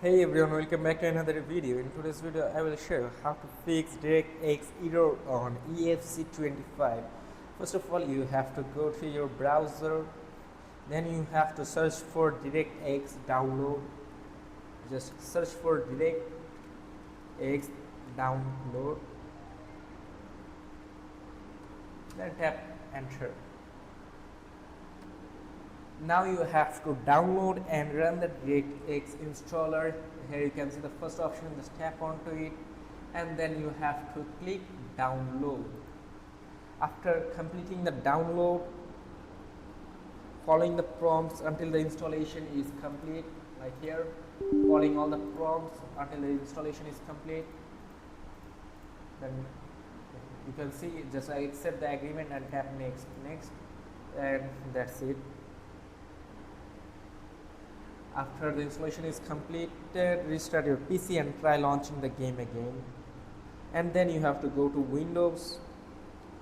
Hey everyone, welcome back to another video. In today's video, I will show you how to fix DirectX error on EFC 25. First of all, you have to go to your browser, then you have to search for DirectX download. Just search for DirectX download, then tap enter. Now you have to download and run the DirectX installer. Here you can see the first option, just tap onto it and then you have to click download. After completing the download, following the prompts until the installation is complete, like here, following all the prompts until the installation is complete, then you can see just I accept the agreement and tap next, and that's it. After the installation is completed, restart your PC and try launching the game again. And then you have to go to Windows,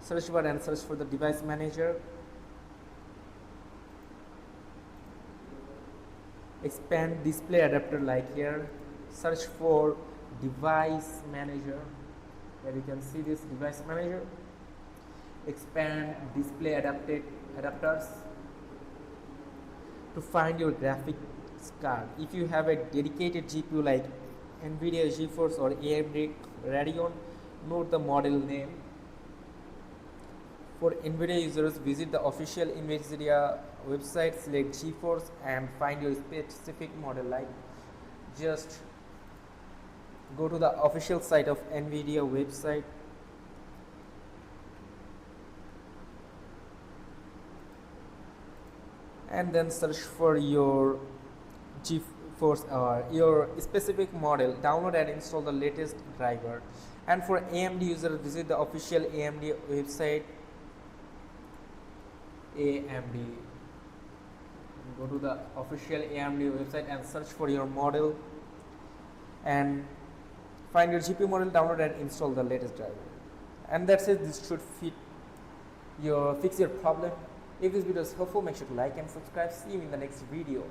search bar and search for the device manager. Expand display adapter like here. Search for device manager. Here you can see this device manager. Expand display adapters to find your graphics card. If you have a dedicated GPU like NVIDIA GeForce or AMD Radeon, note the model name. For NVIDIA users, visit the official NVIDIA website, select GeForce and find your specific model. Like just go to the official site of NVIDIA website. And then search for your GeForce or your specific model, download and install the latest driver. And for AMD users, visit the official AMD website. Go to the official AMD website and search for your model and find your GPU model, download and install the latest driver. And that's it. This should fix your problem. If this video is helpful, make sure to like and subscribe. See you in the next video.